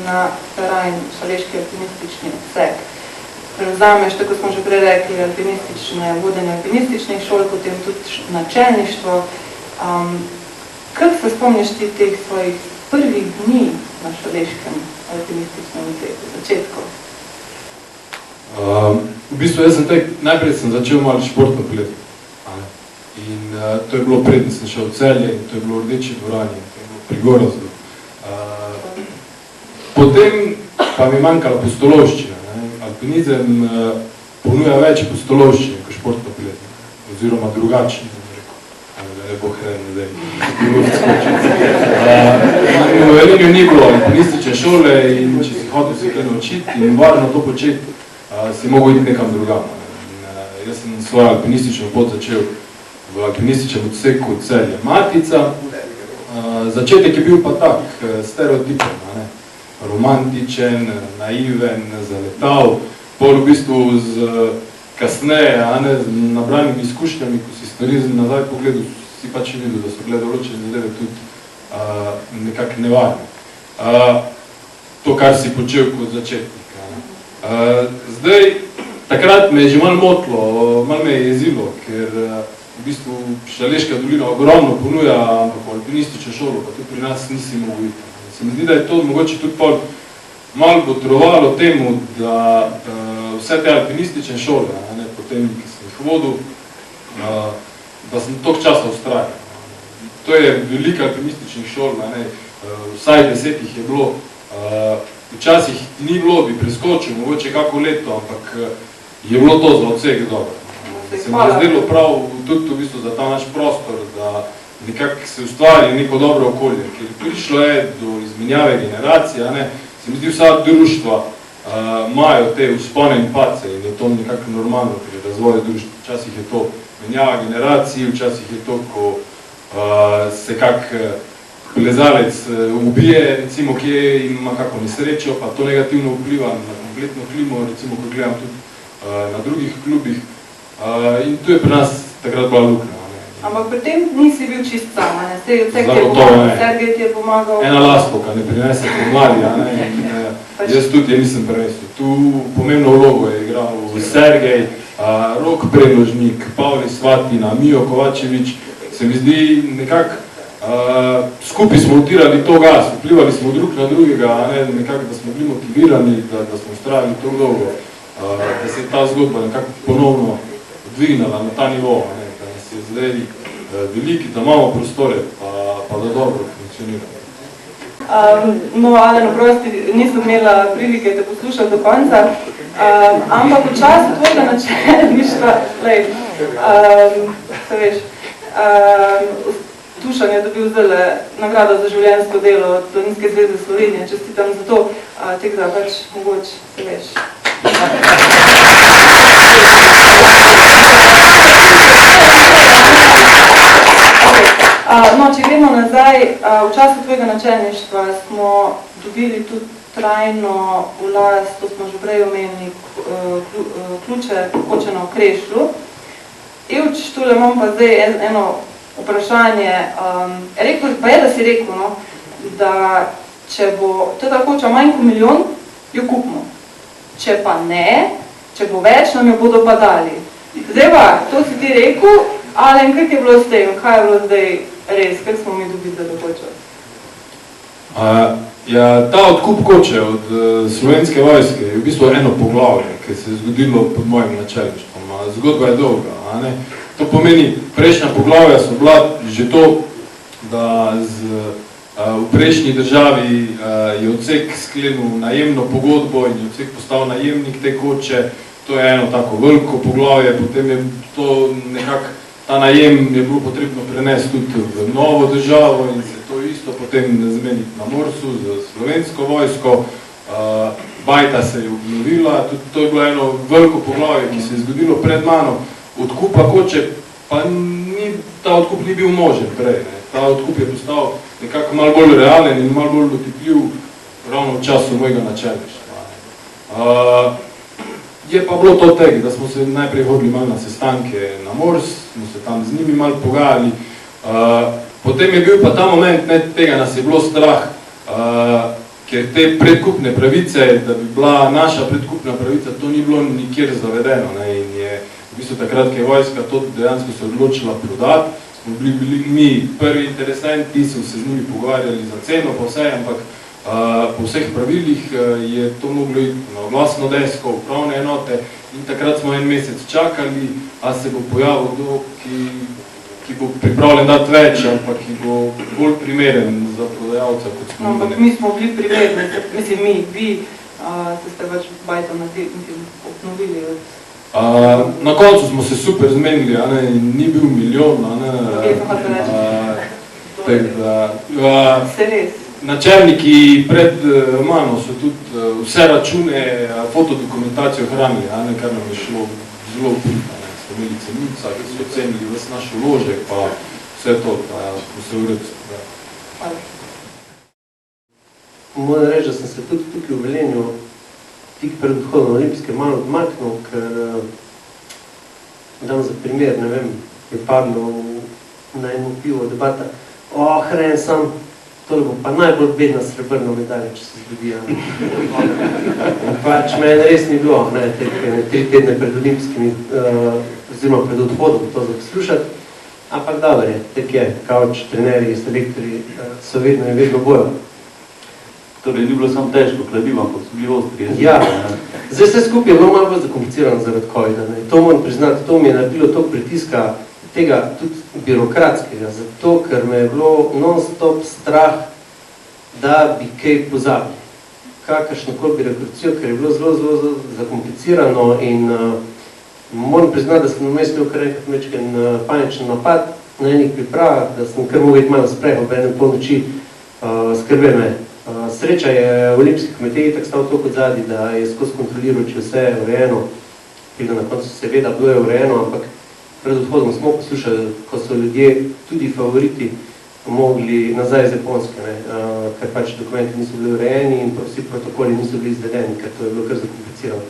na terajn šaleški alpinistični odsek. Prevzameš, tako smo že prej rekli, vodenje alpinističnih šol, potem tudi načelništvo. Kako se spomniš ti teh svojih prvih dni na šaleškem alpinističnem odseku, začetkov? V bistvu jaz najprej sem začel malo športno plezati. In to je bilo predtem, sem šel v Celje in to je bilo v Rdeči dvorani, to je bilo pri Gorazdu. Potem pa mi manjkala pustolovščina. Alpinizem ponuja več pustolovščine kot športno plezanje, oziroma drugačni, da ne bo Hren zdaj. V Velenju ni bilo alpinistične šole in če si hotel se kaj naučiti in varno to početi, si mogel iti nekam drugam. Jaz sem svojo alpinistično pot začel v alpinističnem odseku Celje Matica. Začetek je bil pa tak, stereotipen, romantičen, naiven, zaletav, pol v bistvu kasneje, z nabranimi izkušnjami, ko si stvari nazaj pogledal, si pač videl, da so bile določene zadeve tudi nekako nevarne. To, kar si počel kot začetnik. Zdaj, takrat me je že malo motilo, malo me je jezilo, ker v bistvu Šaleška dolina ogromno ponuja, ampak alpinistično šolo, pa tudi pri nas nisi mogel iti. Se mi zdi, da je to mogoče tudi malo potrovalo temu, da vse te alpinistične šole, potem, ki sem jih vodil, da sem toliko časa ustrajal. To je veliko alpinističnih šol, vsaj 10 jih je bilo. Včasih ni bilo, bi preskočil, mogoče kako leto, ampak je bilo to za odsek dobro. Se mi je zdelo prav tudi v bistvu za ta naš prostor, da nekako se ustvari neko dobro okolje, ker prišlo je do izmenjave generacije, se mi zdi vsa društva imajo te vzpone in pace in je to nekako normalno pri razvoju društva. Včasih je to menjava generacij, včasih je to, ko se kak plezalec ubije, recimo, kje ima kako nesrečo, pa to negativno vpliva na kompletno klimo, recimo, ko gledam tudi na drugih klubih. In tu je pri nas takrat bila luknja. Ampak pri tem nisi bil čist sam, Sergej ti je pomagal. Ena lastovka ne prinese pomladi, jaz tudi je nisem prenesel. Tu pomembno vlogo je igral Sergej, Rok Preložnik, Pavli Svatina, Mijo Kovačevič. Se mi zdi nekako, skupaj smo utirali to gas, vplivali smo drug na drugega, nekako, da smo bili motivirani, da smo ustrajali to dolgo, da se je ta zgodba nekako ponovno dvignala na ta nivo, da nas je zdaj veliki, da imamo prostore, pa da dobro funkcionira. No, Alen, oprosti, nisem imela prilike te poslušati do konca, ampak v času tvojega načelništva, se veš, Dušan je dobil zdaj nagrado za življenjsko delo od Planinske zveze Slovenije, čestitam za to, tega da pač mogoče, se veš. No, če gremo nazaj, v času tvojega načelništva smo dobili tudi trajno v last, to smo že prej omenili, ključe Kočena v Krešlju. Ivč, tule imam pa zdaj eno vprašanje. Pa je, da si rekel, da če bo teda Koča manj kot milijon, jo kupimo. Če pa ne, če bo več, nam jo bodo pa dali. Zdaj pa, to si ti rekel, Alen, kako je bilo s tem? Kaj je bilo zdaj res? Kako smo mi dobili za dokočo? Ja, ta odkup koče od slovenske vojske je v bistvu eno poglavje, ki se je zgodilo pod mojim načelništvom. Zgodba je dolga. A ne? To pomeni, prejšnja poglavja so bila že to, da v prejšnji državi je odsek sklenil najemno pogodbo in je odsek postal najemnik te koče. To je eno tako veliko poglavje, potem je to nekako, ta najem je bilo potrebno prenesti tudi v novo državo in se to isto potem zmeniti na Morsu z slovensko vojsko. Bajta se je obnovila, tudi to je bilo eno veliko poglavje, ki se je zgodilo pred mano. Odkupa koče, pa ta odkup ni bil možen prej. Ne. Ta odkup je postal nekako malo bolj realen in malo bolj dotipljiv ravno v času mojega načelništva. Je pa bilo to tega, da smo se najprej hodili malo na sestanke na Mors, smo se tam z njimi malo pogajali. Potem je bil pa ta moment, ne, tega nas je bilo strah, ker te predkupne pravice, da bi bila naša predkupna pravica, to ni bilo nikjer zavedeno. Ne, in je v bistvu takrat, ko je vojska to dejansko se odločila prodati, smo bili mi prvi interesenti, so se z njimi pogovarjali za ceno, pa vse, ampak po vseh pravilih je to moglo iti na glasno desko, upravne enote in takrat smo en mesec čakali, a se bo pojavil kdo, ki bo pripravljen dati več, ampak ki bo bolj primeren za prodajalca, kot smo. Ampak mi smo bili primerni, mislim vi ste pač Bajto na te obnovili. Na koncu smo se super zmenili, ni bil milijon, Se res. načelniki pred mano so tudi vse račune, fotodokumentacijo hranili, kar nam je šlo zelo uprita. Smo imeli cenica, ki so ocenili ves naš vložek, pa vse to, pa smo se uredili. Moram reči, da sem se tudi tukaj v Velenju tik pred odhodom na Olimpijske malo odmaknil, ker dam za primer, ne vem, je padlo na eno pivo debata, hren sem, to bo pa najbolj bedna srebrna medalja, če se zgodi. Pač meni res ni bilo, ne, 3 tedne pred olimpijskimi, oziroma pred odhodom to za poslušati, ampak dobro je, tak je, kavč, trenerji, selektorji so vedno in vedno bojo. Torej, ni bilo samo težko kladivo, ampak so bili ostri. Ja, zdaj vse skupaj je bilo malo bolj zakomplicirano zaradi COVID-a. To moram priznati, to mi je naredilo toliko pritiska, tega tudi birokratskega, zato ker me je bilo non-stop strah, da bi kaj pozabili. Kakršnokoli birokracijo, ker je bilo zelo zakomplicirano in moram priznati, da sem vmes imel kar enkrat mečken paničen napad na enih pripravah, da sem kar mogel iti malo spreh ob enem pol noči, skrbe me. Sreča je v Olimpijski komiteji tako stal toliko odzadnji, da je skozi kontroliral, če vse je urejeno, in na koncu seveda bilo je urejeno, ampak pred odhodom smo poslušali, ko so ljudje, tudi favoriti, mogli nazaj z Japonske, ker pač dokumenti niso bili urejeni in vsi protokoli niso bili izvedeni, ker to je bilo kar zakomplicirano.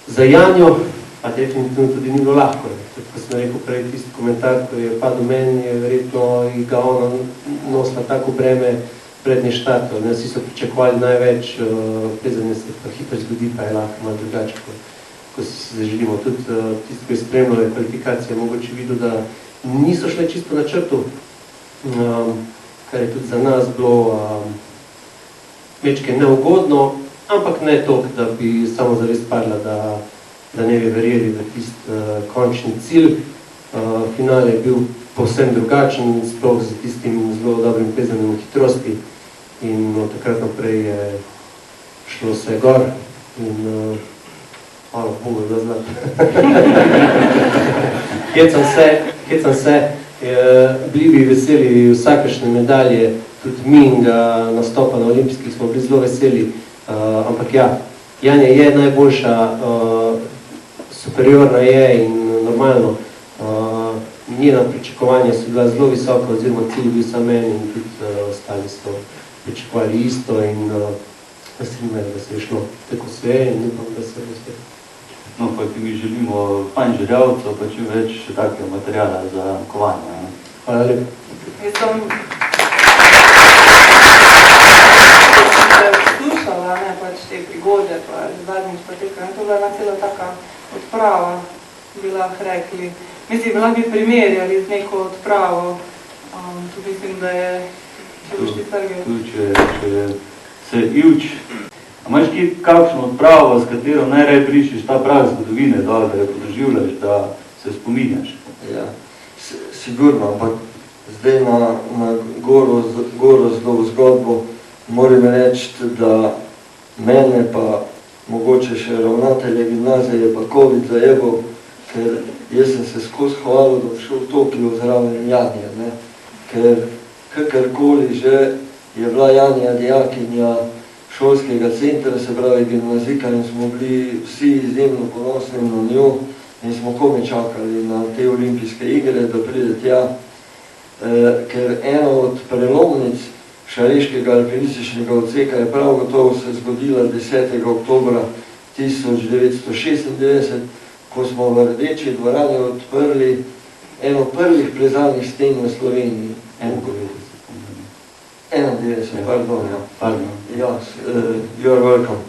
Za Janjo pa definitivno tudi ni bilo lahko. Ko sem rekel prej tisti komentar, ko je padel meni, je verjetno ga ona nosila tako breme prednje štartov. Vsi so pričakovali največ, plezanje se pa hitro zgodi, pa je lahko malo drugače, ko si zaželimo. Tudi tisti, ko je spremljala kvalifikacije, mogoče videl, da niso šle čisto na črtu, kar je tudi za nas bilo mečke neugodno, ampak ne toliko, da bi samo zares padla, da ne bi verjeli v tisti končni cilj. Finale je bil povsem drugačen, sploh z tistim zelo dobrim plezanjem v hitrosti in od takrat naprej je šlo vse gor in hvala Bogu, da znam. Hecam se, bili bi veseli vsakašne medalje, tudi mi in ga nastopa na olimpijskih smo bili zelo veseli, ampak ja, Janja je najboljša, superiorna je in normalno, njena pričakovanja so bila zelo visoka, oziroma cilj bil sam meni in tudi ostali so pričakovali isto in veseli da se je šlo tako sve in upam, da se bo sve. No, pa ti mi želimo fajn željavcev, pa čim več takega materijala za kovanje. Hvala lepo. Jaz sem slušala pač te prigode, pa zadnjič pa teka, to je bila ena cela taka odprava bi lahko rekli. Mislim, lahko bi primerjali z neko odpravo. Tu mislim, da je, če boš ti trgil. Tu, če se Ivč, a imaš kakšno odpravo, s katero najraje prišiš ta prah zgodovine dol, da jo podoživljaš, da se spominjaš? Ja, sigurno, ampak zdaj na Gorozdovo zgodbo moram reči, da mene pa mogoče še ravnatelje gimnazije pa COVID zajebal, ker jaz sem se skozi hvalil, da šel v Tokio zraven Janija, ne? Ker kakorkoli že je bila Janja dijakinja šolskega centra, se pravi gimnazika, in smo bili vsi izjemno ponosni na njo in smo komaj čakali na te olimpijske igre, da pride tja, ker ena od prelomnic šaleškega alpinističnega odseka je prav gotovo se zgodila 10. oktobra 1996, ko smo v Rdeči dvorani odprli eno prvih plezalnih sten v Sloveniji. 91, pardon, ja. Yes, you're welcome.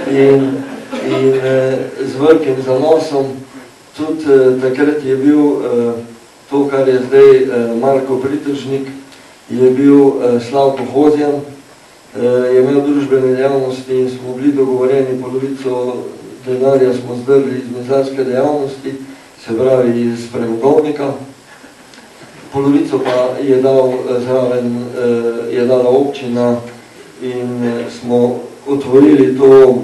In z velikim zanosom tudi takrat je bil to, kar je zdaj Marko Pritržnik, je bil Slavko Hozjan, je imel družbene dejavnosti in smo bili dogovorjeni, polovico denarja smo zdrli iz mizarske dejavnosti, se pravi iz premogovnika, polovico pa je dal zraven, je dala občina in smo otvorili to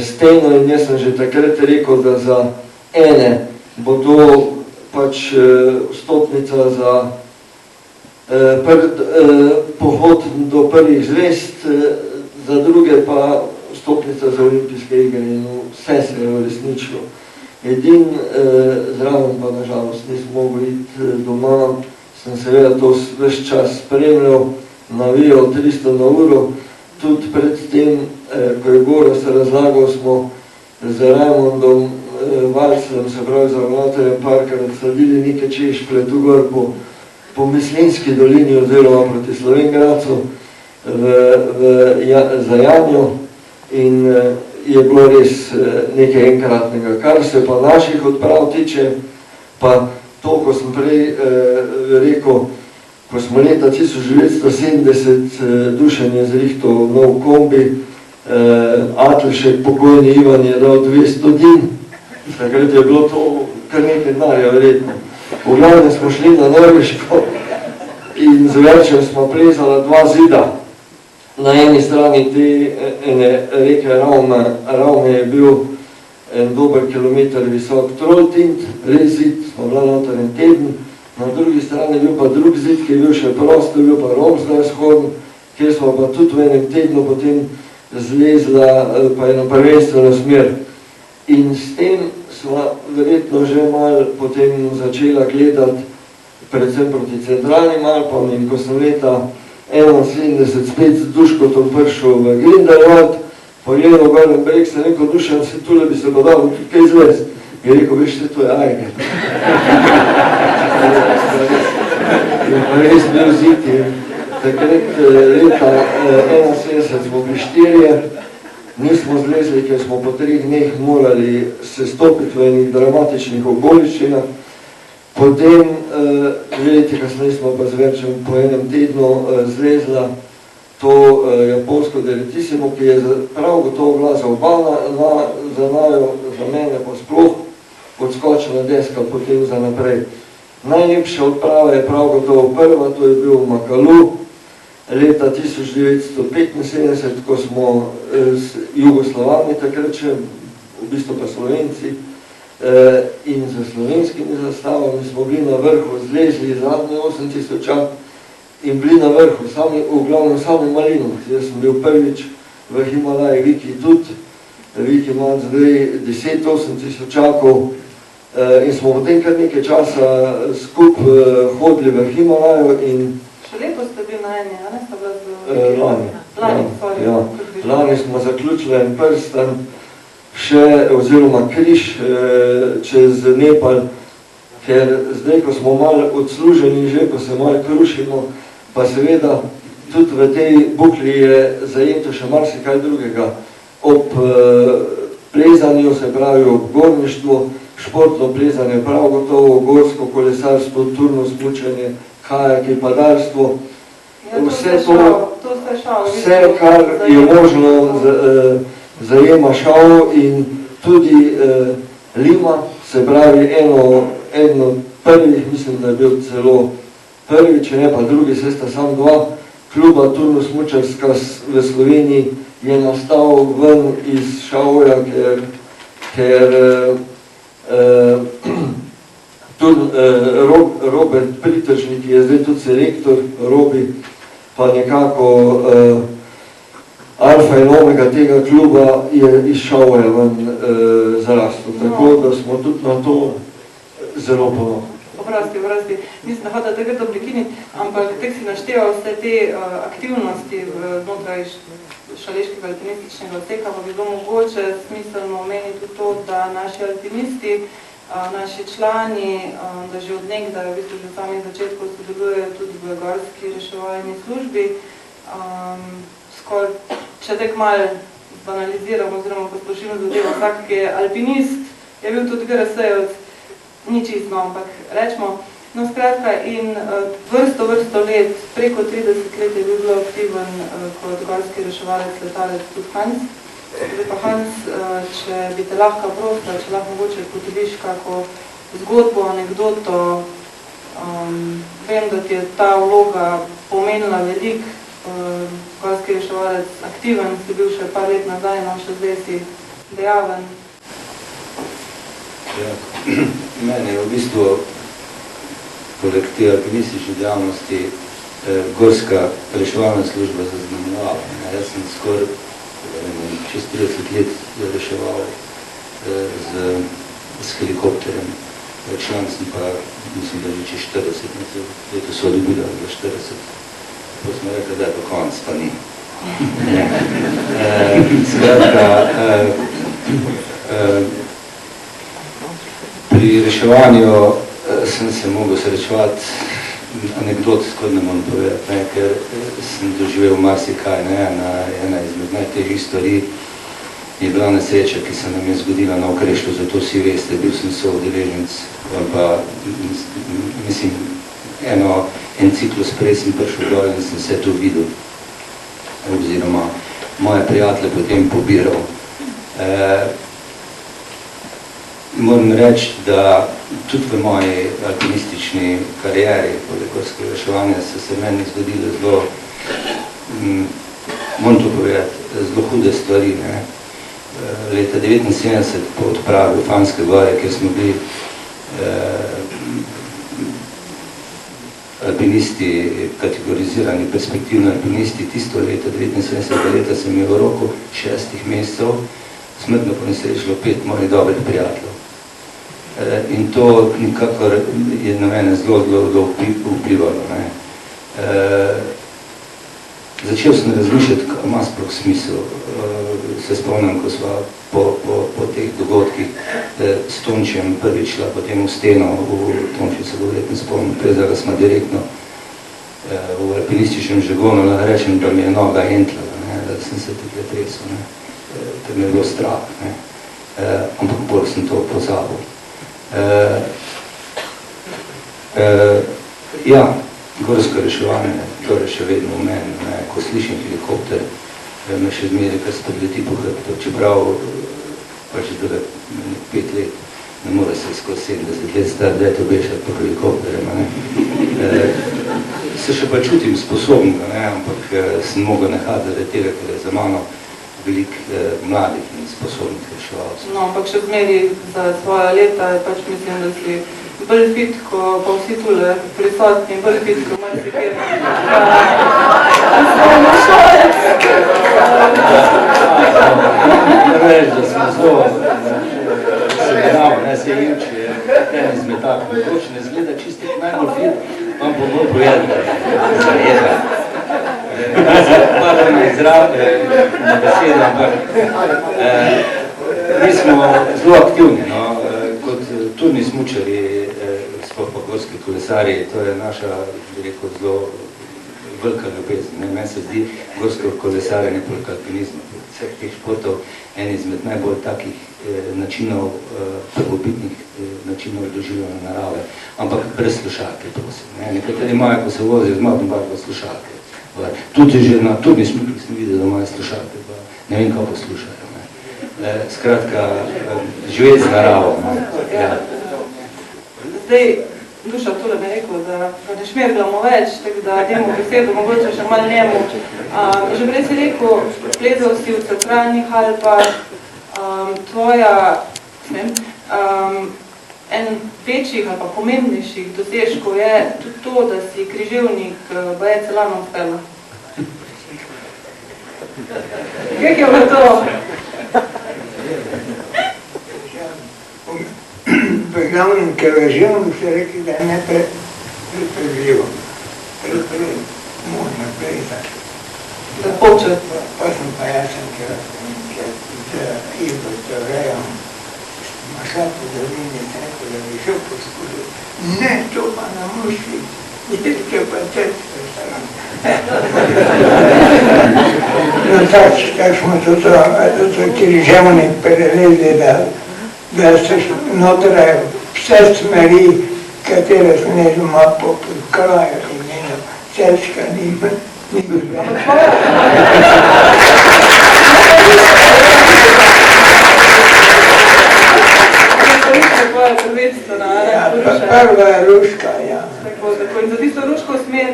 steno in jaz sem že takrat rekel, da za ene bo to pač vstopnica za pohod do prvih zvezd, za druge pa vstopnica za olimpijske igre in vse se je uresničilo. Edin zraven pa nažalost nisem mogel iti doma, sem seveda to ves čas spremljal, navijal 300 na uro, tudi pred tem, ko je Gora se razlagal, smo z Raimondom Valcem, se pravi z ravnateljem parka, sadili nekaj češplje tu gor po Mislinski dolini oziroma proti Slovengradcu za Janjo in je bilo res nekaj enkratnega. Kar se pa naših odprav tiče, pa to, ko sem prej rekel, ko smo leta 1970 Dušan je zrihtal nov kombi, Atlšek, pokojni Ivan je dal 200 din, takrat je bilo to kar nekaj denarja verjetno. V glavnem smo šli na Norveško in z Verčem smo plezala 2 zida. Na eni strani te reke Ravme je bil en dober kilometer visok Trolltind, res zid, smo bila noter en teden. Na drugi strani je bil pa drug zid, ki je bil še prost, je bil pa Romsdalshoden, kjer smo pa tudi v enem tednu potem zlezla pa eno prvenstveno smer. In s tem smo verjetno že malo potem začela gledati predvsem proti centralnim Alpam in ko sem leta 71 spet z Duškotom prišel v Grindelwald, pogledal Gornji breg, sem rekel, Dušan, se tule bi se podal tudi kaj izvesti. Je rekel, veš, to je Ajger. In pa res bil zid in takrat leta 71 smo bili 4, nismo zlezli, ker smo po 3 dneh morali se stopiti v enih dramatičnih okoliščinah. Potem, 2 leti kasneje smo pa z Verčem po enem tednu zlezla to japonsko Deretissimo, ki je prav gotovo bila za oba, za najo, za mene pa sploh odskočila deska potem za naprej. Najlepša odprava je prav gotovo prva, to je bil v Makalu, leta 1975, ko smo z Jugoslavami takrat še, v bistvu pa Slovenci, in z slovenskimi zastavami smo bili na vrhu, zlezli zadnji 8000 in bili na vrhu, v glavnem sami Malinovci. Jaz sem bil prvič v Himalaji, Viki tudi, Viki ima zdaj 10 8000 in smo potem kar nekaj časa skupaj hodili v Himalaju in Še lepo ste bil na eni, a ne sta bila lani smo zaključili en prstan še, oziroma križ čez Nepal, ker zdaj, ko smo malo odsluženi že, ko se malo krušimo, pa seveda tudi v tej bukli je zajeto še marsikaj drugega. Ob plezanju, se pravi obgorništvu, športno plezanje prav gotovo, gorsko kolesarstvo, turno smučanje, kajaki, padarstvo, vse, kar je možno, zajema šav in tudi Lima, se pravi eno prvih, mislim, da je bil celo prvi, če ne pa drugi, se sta samo dva kluba turno-smučarska v Sloveniji, je nastal ven iz Šavja, ker Robert Pritržnik, ki je zdaj tudi selektor Robi, pa nekako alfa in omega tega kluba je iz Šavja ven zarastel. Tako da smo tudi na to zelo ponosni. Oprosti, mislim, da hoda tega prekiniti, ampak tek si našteval vse te aktivnosti znotraj šaleškega alpinističnega odseka, pa bi bilo mogoče smiselno omeniti tudi to, da naši alpinisti, naši člani, da že od nekdaj, v bistvu že v samih začetkov sodelujejo tudi v gorski reševalni službi. Skoraj, če tek malo banaliziramo oziroma posplošimo zadevo, vsak, ki je alpinist, je bil tudi GRS-jevec, ni čisto, ampak rečemo. No, skratka, in vrsto let, preko 30 let je bil aktiven kot gorski reševalec, letalec tudi Hans. Zdaj pa Hans, če bi te lahko prosila, če lahko mogoče potrebiš kako zgodbo, anekdoto, vem, da ti je ta vloga pomenila veliko, gorski reševalec aktiven, si bil še par let nazaj, no še zdaj si dejaven. Ja, meni je v bistvu poleg te alpinistične dejavnosti gorska reševalna služba zaznamenovala. Jaz sem skoraj čez 30 let reševal s helikopterjem. Član sem pa, mislim, da že čez 40, leto so ljubila za 40. Pa smo rekli, da je to konc, pa ni. Skratka, pri reševanju sem se mogel srečevati, anekdot skoraj ne moram povedati, ker sem doživel marsikaj. Ena izmed najtežjih stvari je bila nesreča, ki se nam je zgodila na Okrešlju, zato vsi veste, bil sem soudeleženec, pa mislim, en ciklus prej sem prišel dol in sem se to videl, oziroma moje prijatelje potem pobiral. Moram reči, da tudi v moji alpinistični karieri, poleg gorskega reševanja, so se meni zgodile zelo, moram to povedati, zelo hude stvari. Leta 1979 po odpravi v Fanske gore, kjer smo bili alpinisti, kategorizirani perspektivni alpinisti, tisto leta 1979 leta sem imel v roku 6 mesecev smrtno ponesrečilo 5 mojih dobrih prijateljev. In to nikakor je na mene zelo vplivalo. Začel sem razmišljati, kaj ima sploh smisel. Se spomnim, ko sva po teh dogodkih s Tončem prvič šla potem v steno, v Tončju se govoretno spomnim, prezala smo direktno v alpinističnem žegonu, lahko rečem, da mi je noga entlala, da sem se tukaj tresel, ker mi je bilo strah, ampak bolj sem to pozabil. Ja, gorsko reševanje, to je še vedno v meni, ko slišim helikopter, me še zmeri, kar spodleti po hrbtu, čeprav pač zdaj 5 let, ne more se skozi 70 let star, da je to bešati po helikopterem. Se še pa čutim sposobnega, ampak sem mogel nehati zaradi tega, ker je za mano veliko mladih in sposobnih reševalcev. No, ampak še zmeri za svoja leta, pač mislim, da si bolj fit, ko pa vsi tule prisotni, bolj fit, ko marsikaj. Reč, da smo zelo se bravo, se Ivči je tenis metak, točno ne zgleda čisto najbolj fit, vam pa bolj povedati, zajeta. Hvala na besede, ampak mi smo zelo aktivni, kot turni smučari, sploh pa gorski kolesarji, to je naša, bi rekel, zelo velika ljubezen. Meni se zdi gorsko kolesarjenje poleg alpinizma, vseh teh športov, en izmed najbolj takih načinov, prvobitnih načinov doživljanja narave, ampak brez slušalke, prosim. Nekateri imajo, ko se vozijo z motom, pa slušalke. Tudi že na turni smikih sem videl, da imajo slušalke, pa ne vem, kako poslušajo. Skratka, živeti z naravo. Zdaj, Duša tole bi rekel, da ne šmerglamo več, tako da dajmo besedo, mogoče še malo njemu. Že prej si rekel, plezal si v Centralnih Alpah, tvoja, en večjih ali pa pomembnejših dosežkov je tudi to, da si križevnik baje Celano uspela. Kako je bilo to? V glavnem, ker je živno, se rekli, da je neprežljivo. Možno plezati. Da počet. Pa sem pa jasen, ker z Ivo teorejom smo šla po dolini, tako da bi šel poskusil. Ne, to pa na mušli. Če pa cesto stavim. No tako smo to križevnik prelezli, da se notrajo vse smeri, katere sem ne doma po kraju imenu, Celjska ni bila. Prva je Ruška, ja. Tako, in za tisto ruško smer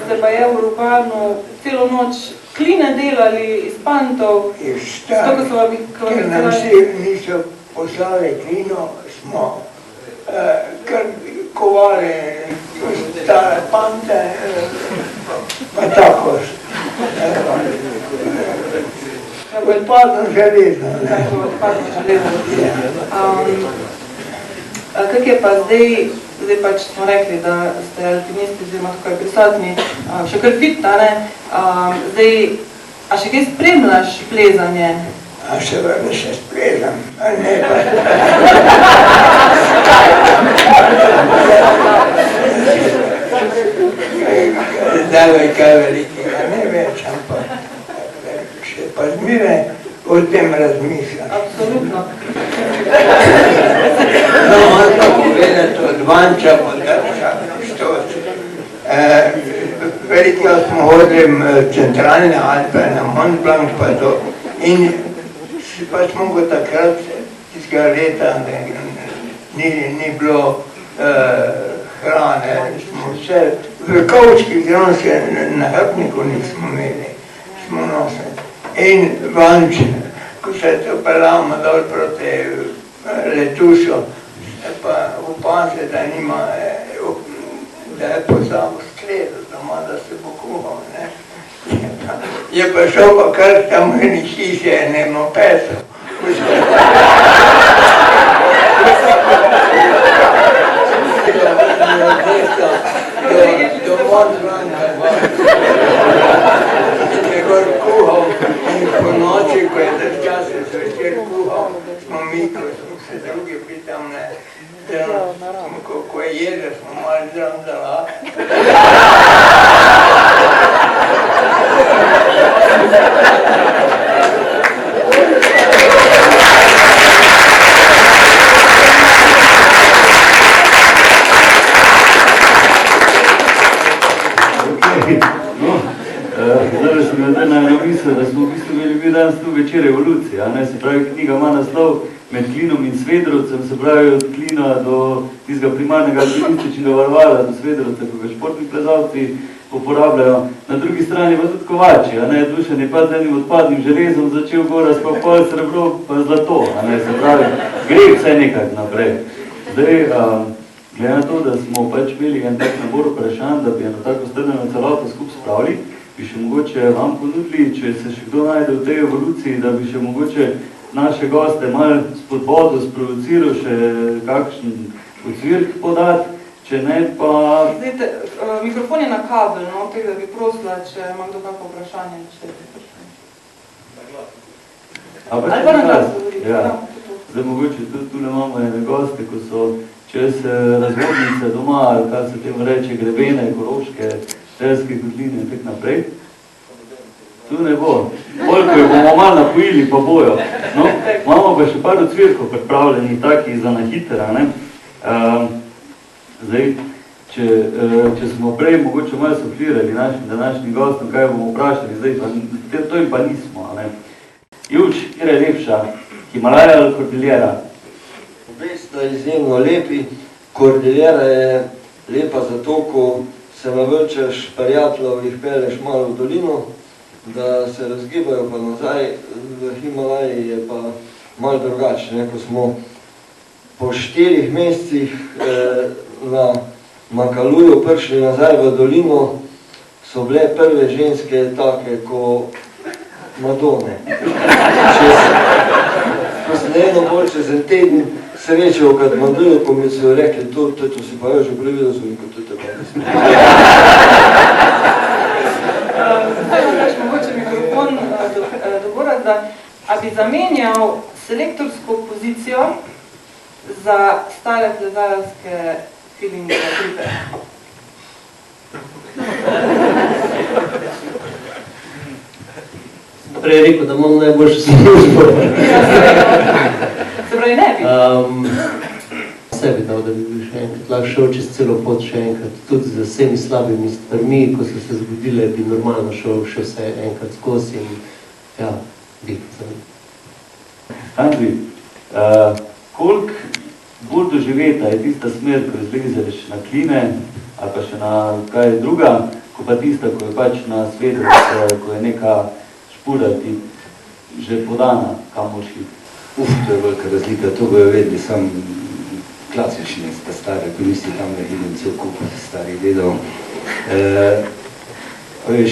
ste pa je v Rupanu celo noč kline delali iz pantov. Ker nam si niso poslali klino, smo kar kovali stare pante, pa tako. Odpadno železno. Odpadno železno. Kak je pa zdaj pač smo rekli, da ste alpinisti oziroma tako je prisotni, še kar fit, zdaj, a še kaj spremljaš plezanje? A seveda še splezam, a ne pa. Zdaj kaj velikega, ne več, ampak še pa zmeraj o tem razmišljam. Absolutno. No, moramo povedati od Vanča, Podrča, Štoci. Veliko smo hodili Centralne Alpe, na Mont Blanc pa to. In pa smo go takrat, tistega leta, ni bilo hrane, smo vse, v kovčki gronske na hrbniku nismo imeli, smo nosili. In Vanč, ko se je to pelamo dol proti Letušu, pa upazili, da nima, da je pozabil skledo doma, da se bo kuhal, ne. Je pa šel pa kar tam v eni hiši, enemu pesu. Do Mont Blanca, je gor kuhal in po noči, ko je držčasno zvečer kuhal, smo mi, ko smo se drugi bili tam, ko je jedel, smo malo zdravdala. Zdaj sem jo zdaj napisal, da smo v bistvu imeli danes tu večer revolucije, se pravi, knjiga ima naslov Med Klinom in Svedrovcem, se pravi od Klina do tistega primarnega alpinističnega varovala, do Svedrovca, ko ga športni plezalci uporabljajo. Na drugi strani pa tudi kovači, Dušan je pa z enim odpadnim železom začel gorast, pa pol srebro, pa zlato, se pravi, gre vse nekaj naprej. Zdaj, glede na to, da smo pač imeli en tak nabor vprašanj, da bi eno tako strnjeno celoto skupaj spravili, bi še mogoče vam ponudili, če se še kdo najde v tej evoluciji, da bi še mogoče naše goste malo spodbodo sprovociral, še kakšen odzvirk podati, če ne pa... Zdaj, mikrofon je na kabel, tako da bi prosila, če ima kdo kako vprašanje. Ali pa na glas govoriti. Zdaj mogoče tudi tule imamo ene goste, ko so čez razvodnice doma, ali kaj se temu reče, grebene, ekološke, Celjske kotline in tak naprej. Tu ne bo. Koliko jo bomo malo napojili, pa bojo. No, imamo pa še par ocvirkov pripravljeni, taki za na hitera, ne. Zdaj, če smo prej mogoče malo suflirali našim današnjim gostom, kaj bomo vprašali, zdaj pa to jim pa nismo, ne. Juč, kjer je lepša? Himalaja ali Kordiljera? Obe sta izjemno lepi. Kordiljera je lepa zato, ko se navlčeš prijateljev, jih peleš malo v dolino, da se razgibajo pa nazaj. V Himalaji je pa malo drugače, ko smo po 4 mesecih na Makaluju prišli nazaj v dolino, so bile prve ženske take, ko Madone. Ko sem eno bolj čez en teden srečal kad Madujo, ko mi so rekli, to si pa jo že previdel, so mi kot to pa nismo. Mogoče mikrofon do Gorazda, a bi zamenjal selektorsko pozicijo za stare plezalske filinge tripe? Prej je rekel, da imam najboljšo službo. Se pravi, ne bi? Sebi dal, da bi bil še enkrat, lahko šel čez celo pot še enkrat, tudi z vsemi slabimi stvarmi, ko so se zgodile, bi normalno šel še vse enkrat skozi in ja, bi za njim. Andri, koliko bolj doživeta je tista smer, ko izlezeš na kline, ali pa še na kaj druga, ko pa tista, ko je pač na svetu, ko je neka špura ti že podana, kam moš iti? To je velika razlika, to bojo vedeli sam klasični, stari alpinisti, tam ne vidim cel kup starih dedov. Veš,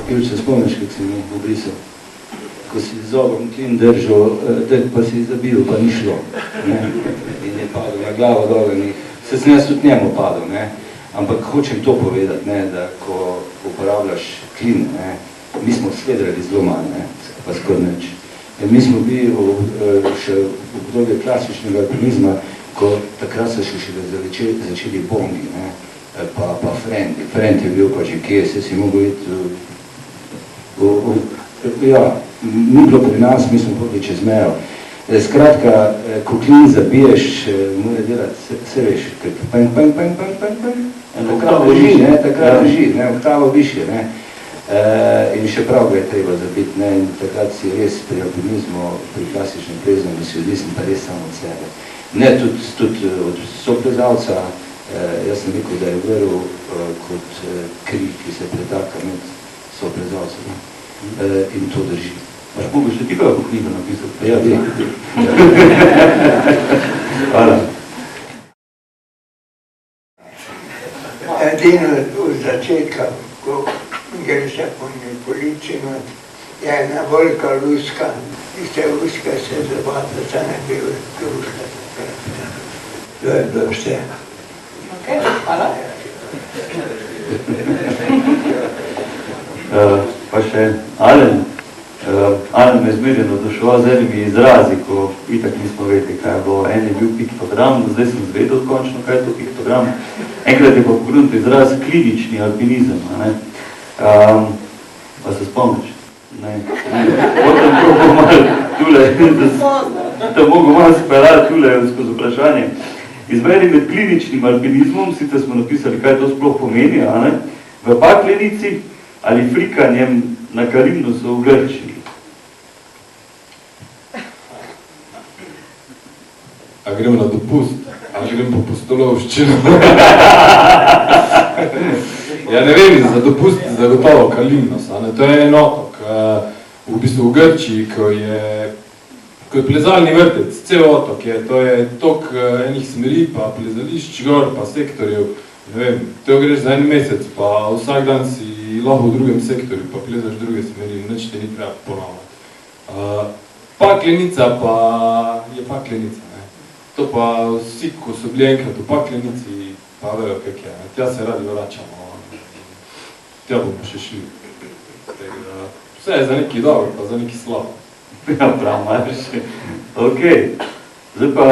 Pivč, se spomniš, kako si mi obrisal? Ko si z obrom klin držal, pa si zabil, pa ni šlo. Ne? In je padel na glavo dol, se sem jaz tudi njemu padel, ne? Ampak hočem to povedati, ne? Da ko uporabljaš klin, ne? Mi smo svedrali zelo malo, ne? Pa skoraj nič. Mi smo bili še v obdobju klasičnega alpinizma, ko takrat so še začeli bongi, ne? Pa frendi. Frend je bil pa že kje, se si mogel iti ja, ni bilo pri nas, mi smo hodili čez mejo. Skratka, ko klin zabiješ, mora delati, se veš, pang, takrat drži, ne, oktavo više, ne. In še prav ga je treba zabiti, ne, in takrat si res pri alpinizmu, pri klasičnem plezanju si odvisen pa res samo od sebe. Ne, tudi od soplezalca, jaz sem rekel, da je vrl kot kri, ki se pretaka med soplezalcem, in to drži. Až mogo še ti kako knjigo napisati? Ja, vi. Hvala. Edino od začetka, ko gre se po Nikoličinu, je ena velika luska, in se luska se zabavlja, da se ne bi luska. To je bilo vse. Ok, hvala. Pa še Alen. Alen me je zmerjeno došel z enimi izrazi, ko itak nismo vedeli, kaj bo. En je bil piktogram, zdaj sem zvedel končno, kaj je to piktogram. Enkrat je pa pogrunil izraz klinični alpinizem, ne? Pa se spomniš? Ne. Potem mogo malo tule, da mogo malo speljati tule skozi vprašanje. Izberi med kliničnim alpinizmom, sicer smo napisali, kaj to sploh pomeni, a ne? V paklenici ali frikanjem na Karimnosu v Grčiji. A grem na dopust, a grem po pustolovščino. Ja ne vem, za dopust zagotovo Kalimnos, to je en otok, v bistvu v Grčiji, ko je plezalni vrtec, cel otok je, to je tok enih smeri, pa plezališč gor, pa sektorjev, ne vem, to greš za en mesec, pa vsak dan si lahko v drugem sektorju, pa plezaš druge smeri, nič te ni treba ponavljati. Paklenica pa je paklenica, ne. To pa vsi, ko so bili enkrat v paklenici, pa vejo, kak je, ne. Tja se radi vračamo, tja bomo še šli. Vse je za neki dobro, pa za neki slabo. Ja, prav, marš. Ok, zdaj pa,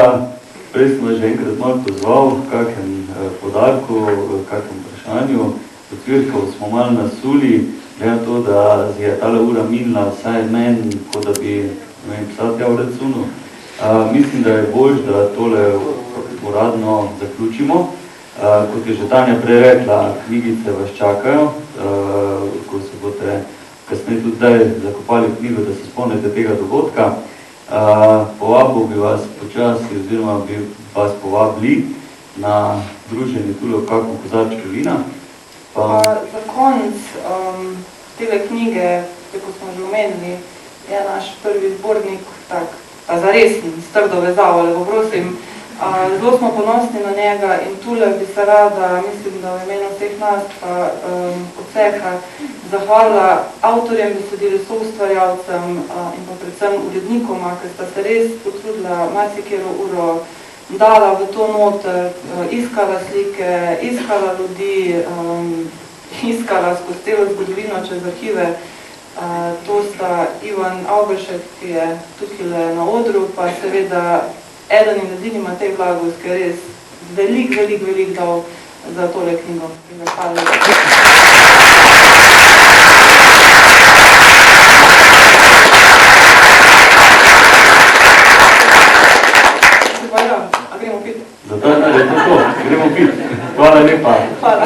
prej smo že enkrat malo pozval v kakem podarku, v kakem vprašanju. ocvirkov smo malo nasuli, glede na to, da je tale ura minila, vsaj meni, kot da bi, ne vem, psa tja v recunu. Mislim, da je bolj, da tole uradno zaključimo. Kot je že Tanja prej rekla, knjigice vas čakajo, ko se boste kasneje tudi zdaj zakopali v knjigo, da se spomnite tega dogodka. Povabil bi vas počasi, oziroma bi vas povabili na druženje tule v kakšno kozarčko vina. Za konec tele knjige, kako smo že omenili, je naš prvi zbornik tak, pa zaresen, s trdo vezavo, lepo prosim. Zelo smo ponosni na njega in tule bi se rada, mislim, da v imenu vseh nas pa odseka, zahvalila avtorjem besedil, soustvarjalcem in pa predvsem urednikoma, ker sta se res potrudila marsikero uro, dala v to noter, iskala slike, iskala ljudi, iskala skozi celo zgodovino čez arhive. To sta Ivan Avberšek, ki je tukaj na odru, pa seveda eden in edini Matej Blagovs, ki je res velik dal za tole knjigo. Hvala lepa. A gremo piti? Zato je to, gremo piti. Hvala lepa. Hvala.